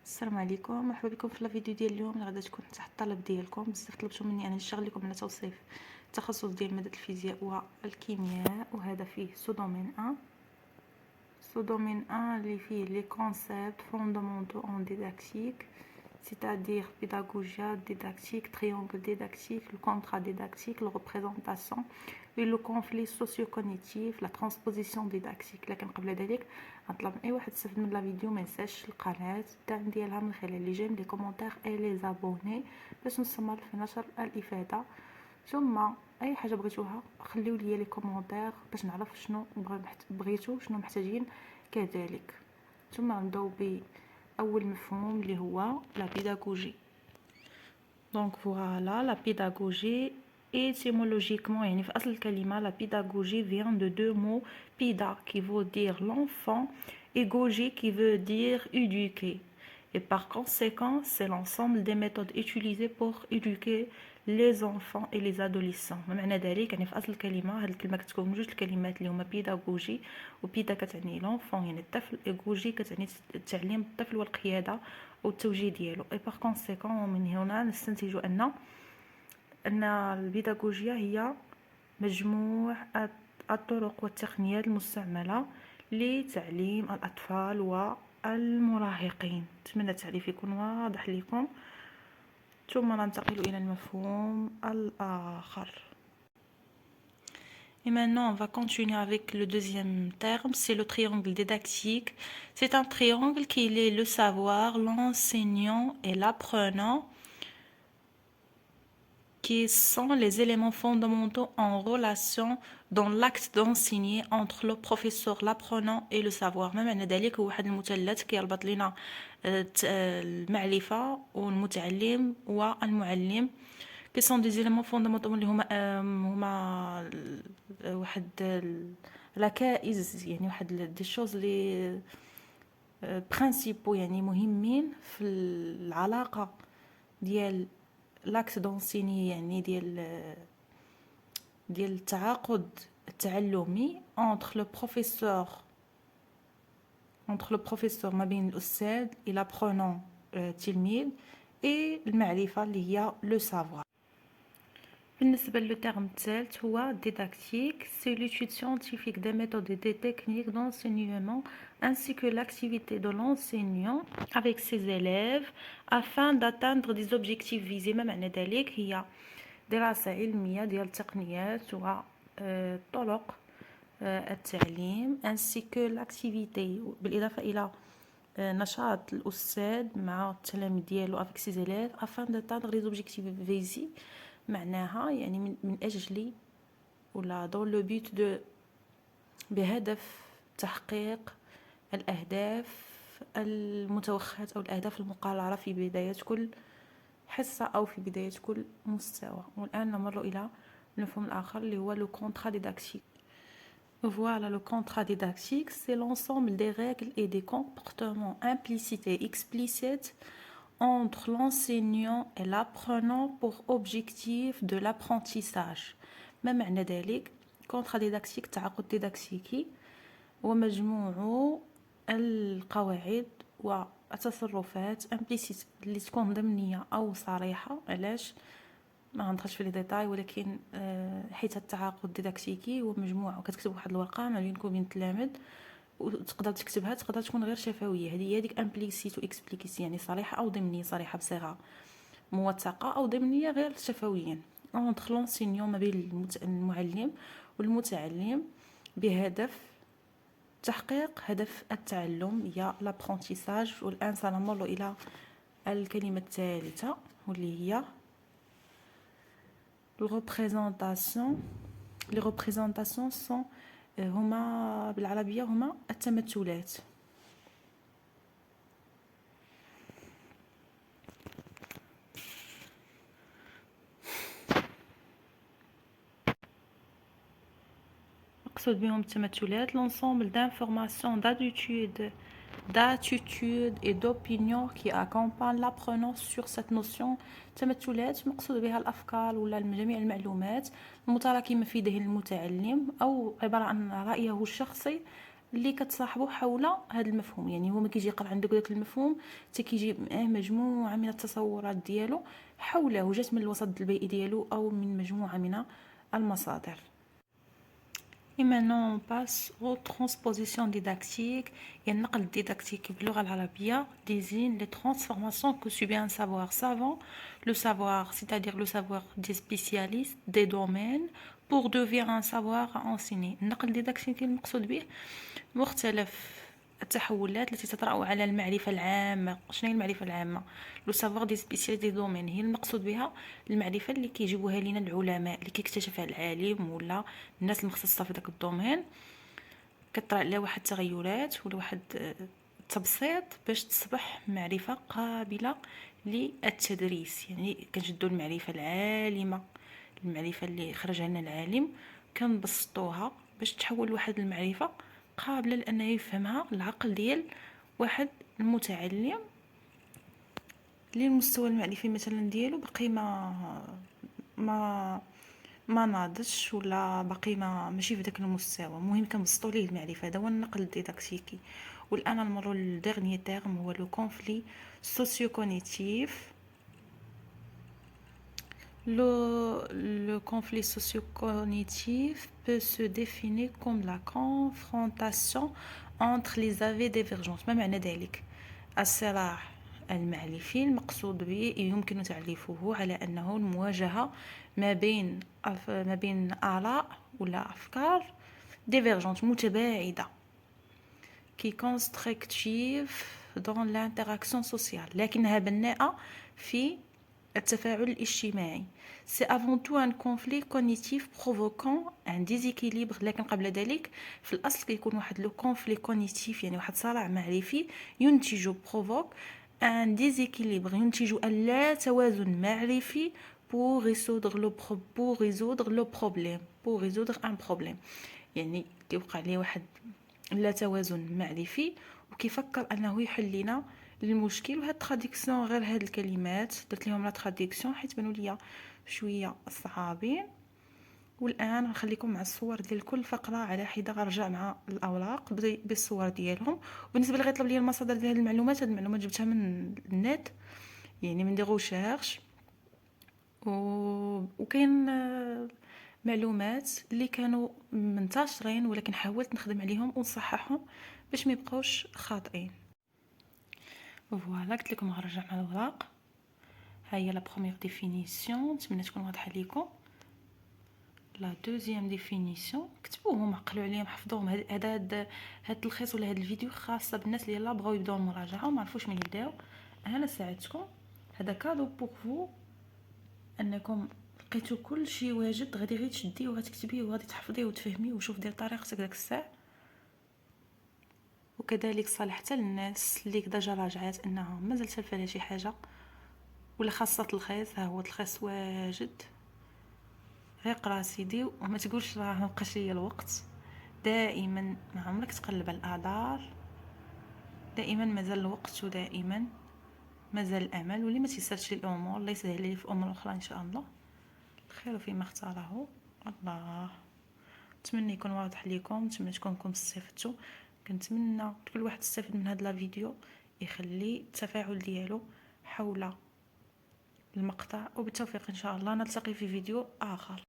السلام عليكم، مرحبا بكم في الفيديو ديال اليوم اللي غادا تكون تحت الطلب ديالكم. بزاف طلبتوا مني انا نشتغل لكم على توصيف التخصص ديال ماده الفيزياء والكيمياء، وهذا فيه سو دومين 1. سو دومين 1 اللي فيه لي كونسيبت فوندامونتaux en didactique, c'est-à-dire pédagogie didactique, triangle didactique, le contrat didactique, la représentation et le conflit socio-cognitif, la transposition didactique. لكن قبل ذلك نطلب من اي واحد يستافد من الفيديو ما ينساش القناه الدعم ديالها من خلال لي جيم لي كومونتير اي لي زابوني باش نستمر في نشر الافاده. ثم اي حاجه بغيتوها خليو لي لي كومونتير باش نعرف شنو بغيتو شنو محتاجين كذلك. ثم نبداو باول مفهوم اللي هو لا بيداغوجي. دونك فوالا لا بيداغوجي étymologiquement يعني في أصل الكلمة la pédagogie vient de deux mots, péda qui veut dire l'enfant et gogie qui veut dire éduquer, et par conséquent c'est l'ensemble des méthodes utilisées pour éduquer les enfants et les adolescents. بمعنى ذلك يعني في أصل الكلمة هذه الكلمة كتكون من جوج الكلمات اللي هما بيداغوجي، وبيدا كتعني l'enfant يعني الطفل، et gogie كتعني تعليم الطفل والقيادة والتوجيه ديالو. et par conséquent من هنا نستنتج أن البيداغوجيا هي مجموع الطرق والتقنيات المستعملة لتعليم الأطفال والمراهقين. أتمنى التعريف يكون واضح لكم. ثم ننتقل إلى المفهوم الآخر. Et maintenant, on va continuer avec le deuxième terme, c'est le triangle didactique. C'est un triangle qui est le savoir, l'enseignant et l'apprenant, qui sont les éléments fondamentaux en relation dans l'acte d'enseigner entre le professeur, l'apprenant et le savoir. ما معنى ذلك؟ هو واحد المثلث كيربط لنا المعرفة والمتعلم والمعلم، qui sont des éléments fondamentaux اللي هما واحد الركائز، يعني واحد دي شوز لي برينسيبو يعني مهمين في العلاقة ديال لاكس دونسيني، يعني ديال التعاقد التعلمي entre le professeur ما بين الأستاذ et l'apprenant تلميذ et المعرفة اللي هي le savoir. بالنسبة للترم الثالث هو didactique, c'est l'étude scientifique des méthodes et des techniques d'enseignement ainsi que l'activité de l'enseignant avec ses élèves afin d'atteindre des objectifs visés. ما معنى ذلك؟ هي دراسة علمية ديال التقنيات وطرق التعليم ainsi que l'activité بالإضافة إلى نشاط الأستاذ مع التلاميذ ديالو avec ses élèves afin d'atteindre les objectifs visés. معناها يعني من أجل ولا دون لو بيت دو بهدف تحقيق الأهداف المتوخاة أو الأهداف المقررة في بداية كل حصة أو في بداية كل مستوى. والآن نمر إلى المفهوم الآخر اللي هو le contrat didactique. Voilà, le contrat didactique, c'est l'ensemble des règles et des comportements implicites et explicites entre l'enseignant et l'apprenant pour objectif de l'apprentissage. ما معنى ذلك؟ contrat didactique تعاقد ديداكتيكي ومجموع القواعد والتصرفات implicite اللي تكون ضمنية أو صريحة. علاش ما غندخلش في لي ديتاي، ولكن حيت التعاقد الديداكتيكي هو مجموعه وكتكتب واحد الورقه ما بينكم وبين التلاميذ وتقدر تكتبها، تقدر تكون غير شفويه. هذه هي ديك امبليسيت واكسبليسيت، يعني صريحه او ضمنيه، صريحه بصيغه موثقه او ضمنيه غير شفويا entre l'enseignant ما بين المعلم والمتعلم بهدف تحقيق هدف التعلم هي لابرونتيساج. والان سنمر الى الكلمه الثالثه واللي هي les représentations sont هما بالعربية هما التمثلات. مقصود بهم التمثلات l'ensemble d'informations d'attitude et d'opinion qui accompagne l'apprenant sur cette notion. التمثلات مقصود بها الأفكار ولا جميع المعلومات المتراكمة في ذهن المتعلم أو عبارة عن رأيه الشخصي اللي كتصاحبوا حول هذا المفهوم. يعني هو ما كيجي يقرا عندك داك المفهوم حتى كيجي مجموعه من التصورات ديالو حوله، جات من الوسط البيئي ديالو او من مجموعه من المصادر. Et maintenant, on passe aux transpositions didactiques. Et le naql didactique باللغة العربية désigne les transformations que subit un savoir savant, le savoir, c'est-à-dire le savoir des spécialistes des domaines, pour devenir un savoir à enseigner. النقل الديداكتيكي المقصود به مختلف التحولات التي تطرأ على المعرفة العامة. شنو هي المعرفة العامة؟ لو سافوار دي سبيسياليست دي دومين، هي المقصود بها المعرفة اللي كيجيبوها لينا العلماء، اللي كيكتشفها العالم ولا الناس المختصة في داك الدومين. كطرأ على واحد التغيرات ولا واحد التبسيط باش تصبح معرفة قابلة للتدريس. يعني كنشدو المعرفة العالمة، المعرفة اللي خرجها لنا العالم، كنبسطوها باش تحول لواحد المعرفة قابلة لأنه يفهمها العقل ديال واحد المتعلم اللي المستوى المعرفي مثلا ديالو باقي ما ما ناضش ولا باقي ماشي في داك المستوى. المهم كنبسطوا ليه المعرفه. هذا هو النقل الديداكتيكي. والان نمروا للديرنيي تيرم، هو لو كونفلي سوسيو كوغنيتيف. Le conflit socio-cognitif peut se définir comme la confrontation entre les avis divergents. ما معنى ذلك؟ الصراع المعرفي المقصود به يمكن تعريفه على أنه المواجهة ما بين آراء ولا أفكار divergentes متباعدة qui constructive dans l'interaction sociale، لكنها بناءة في التفاعل الاجتماعي. C'est avant tout un conflit cognitif provoquant un déséquilibre. لكن قبل ذلك في الأصل كيكون واحد لو conflit cognitif، يعني واحد صراع معرفي ينتج provoque un déséquilibre، ينتج اللا توازن معرفي pour résoudre le problème، pour résoudre un problème. يعني كيوقع ليه واحد لا توازن معرفي وكيفكر انه يحل لنا المشكل. وهاد التراديكسيون، غير هاد الكلمات درت لهم لا تراديكسيون حيت بانوا ليا شويه صعابين. والان نخليكم مع الصور ديال كل فقره على حده. غنرجع مع الاوراق بالصور ديالهم. وبالنسبه اللي غيطلب لي المصادر ديال هاد المعلومات، هاد المعلومات جبتها من النت، يعني من دي ريشيرش. وكاين معلومات اللي كانوا منتشرين ولكن حاولت نخدم عليهم ونصححهم باش ما يبقاوش خاطئين. فوالا قلت لكم غنرجع مع الوراق. ها هي لا بروميير ديفينيسيون، نتمنى تكون واضحه لكم. لا دوزيام ديفينيسيون كتبوهم، عقلوا عليهم، حفظوهم. هاد التلخيص ولا هاد الفيديو خاصه بالناس اللي يلاه بغاو يبداو المراجعه وما عرفوش من يبداو. انا ساعدتكم، هذا كادو بوغ فو، انكم لقيتو كل شيء واجد، غادي غير تشديه وغتكتبيه وغادي تحفظيه وتفهميه وشوف دير طريقتك داك الساعه. وكذلك صالح حتى للناس اللي ديجا راجعات انها مازال سالفه لها شي حاجه ولا خاصه تلخيص. ها هو تلخيص واجد، غير قرا سيدي وما تقولش راه مابقاش ليا الوقت. دائما ما عمرك تقلب الاعذار، دائما مازال الوقت ودائما مازال الامل. واللي ما تيسرش لي الامور الله يسهل لي في امور اخرى ان شاء الله. الخير فيما اختاره الله. نتمنى يكون واضح لكم، نتمنى تكونوا استفدتوا. كنتمنى كل واحد يستفد من هذا الفيديو، يخلي التفاعل ديالو حول المقطع. وبالتوفيق ان شاء الله، نلتقي في فيديو اخر.